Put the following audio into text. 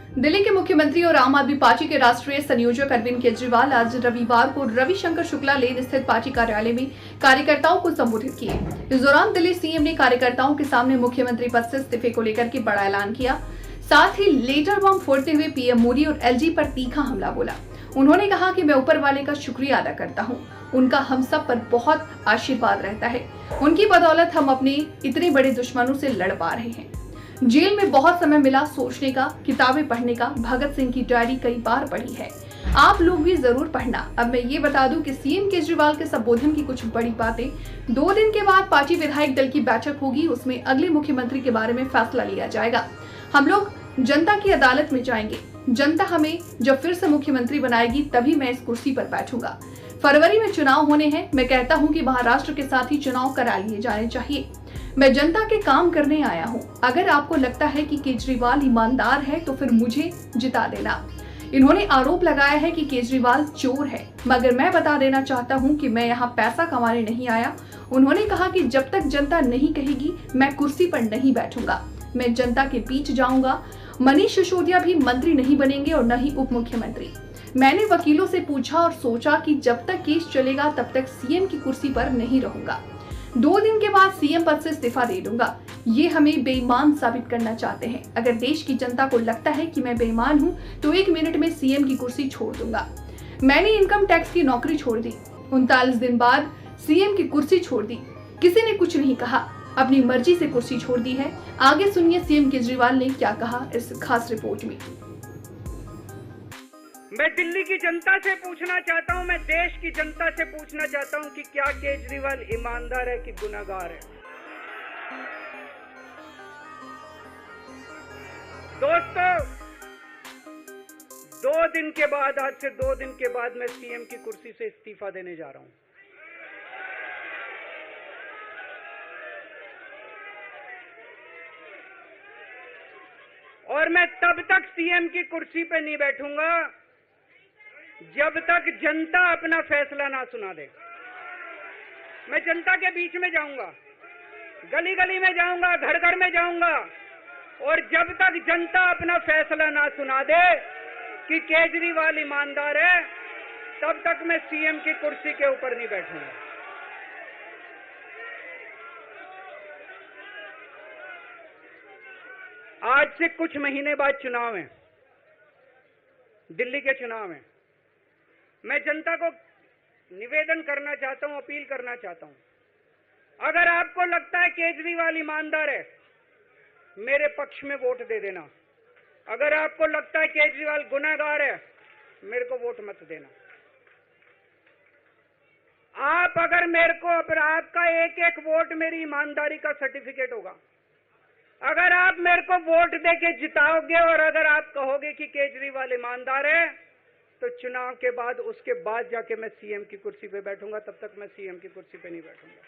दिल्ली के मुख्यमंत्री और आम आदमी पार्टी के राष्ट्रीय संयोजक अरविंद केजरीवाल आज रविवार को रविशंकर शुक्ला लेन स्थित पार्टी कार्यालय में कार्यकर्ताओं को संबोधित किए। इस दौरान दिल्ली सीएम ने कार्यकर्ताओं के सामने मुख्यमंत्री पद से इस्तीफे को लेकर के बड़ा ऐलान किया। साथ ही लेटर बम फोड़ते हुए पीएम मोदी और एलजी पर तीखा हमला बोला। उन्होंने कहा कि मैं ऊपर वाले का शुक्रिया अदा करता हूं, उनका हम सब पर बहुत आशीर्वाद रहता है। उनकी बदौलत हम अपने इतने बड़े दुश्मनों से लड़ पा रहे हैं। जेल में बहुत समय मिला सोचने का, किताबें पढ़ने का। भगत सिंह की डायरी कई बार पढ़ी है, आप लोग भी जरूर पढ़ना। अब मैं ये बता दूं कि सीएम केजरीवाल के संबोधन की कुछ बड़ी बातें। 2 दिन के बाद पार्टी विधायक दल की बैठक होगी, उसमें अगले मुख्यमंत्री के बारे में फैसला लिया जाएगा। हम लोग जनता की अदालत में जाएंगे। जनता हमें जब फिर से मुख्यमंत्री बनाएगी तभी मैं इस कुर्सी पर बैठूंगा। फरवरी में चुनाव होने हैं। मैं कहता हूं कि महाराष्ट्र के साथ ही चुनाव करा लिए जाने चाहिए। मैं जनता के काम करने आया हूं। अगर आपको लगता है कि केजरीवाल ईमानदार है तो फिर मुझे जिता देना। इन्होंने आरोप लगाया है कि केजरीवाल चोर है, मगर मैं बता देना चाहता हूं कि मैं यहाँ पैसा कमाने नहीं आया। उन्होंने कहा कि जब तक जनता नहीं कहेगी मैं कुर्सी पर नहीं बैठूंगा, मैं जनता के बीच जाऊंगा। मनीष सिसोदिया भी मंत्री नहीं बनेंगे और न ही उप मुख्यमंत्री। मैंने वकीलों से पूछा और सोचा कि जब तक केस चलेगा तब तक सीएम की कुर्सी पर नहीं रहूंगा। 2 दिन के बाद सीएम पद से इस्तीफा दे दूंगा। ये हमें बेईमान साबित करना चाहते हैं। अगर देश की जनता को लगता है कि मैं बेईमान हूं तो 1 मिनट में सीएम की कुर्सी छोड़ दूंगा। मैंने इनकम टैक्स की नौकरी छोड़ दी, 39 दिन बाद सीएम की कुर्सी छोड़ दी। किसी ने कुछ नहीं कहा, अपनी मर्जी से कुर्सी छोड़ दी है। आगे सुनिए सीएम केजरीवाल ने क्या कहा इस खास रिपोर्ट में। मैं दिल्ली की जनता से पूछना चाहता हूं, मैं देश की जनता से पूछना चाहता हूं कि क्या केजरीवाल ईमानदार है कि गुनहगार है। दोस्तों, 2 दिन के बाद, आज से 2 दिन के बाद मैं सीएम की कुर्सी से इस्तीफा देने जा रहा हूं। और मैं तब तक सीएम की कुर्सी पे नहीं बैठूंगा जब तक जनता अपना फैसला ना सुना दे। मैं जनता के बीच में जाऊंगा, गली गली में जाऊंगा, घर घर में जाऊंगा, और जब तक जनता अपना फैसला ना सुना दे कि केजरीवाल ईमानदार है, तब तक मैं सीएम की कुर्सी के ऊपर नहीं बैठूंगा। आज से कुछ महीने बाद चुनाव है, दिल्ली के चुनाव है। मैं जनता को निवेदन करना चाहता हूं, अपील करना चाहता हूं, अगर आपको लगता है केजरीवाल ईमानदार है, मेरे पक्ष में वोट दे देना। अगर आपको लगता है केजरीवाल गुनहगार है, मेरे को वोट मत देना। आप अगर मेरे को, आपका एक एक वोट मेरी ईमानदारी का सर्टिफिकेट होगा। अगर आप मेरे को वोट देके जिताओगे और अगर आप कहोगे कि केजरीवाल ईमानदार है, तो चुनाव के बाद, उसके बाद जाके मैं सीएम की कुर्सी पे बैठूंगा। तब तक मैं सीएम की कुर्सी पे नहीं बैठूंगा।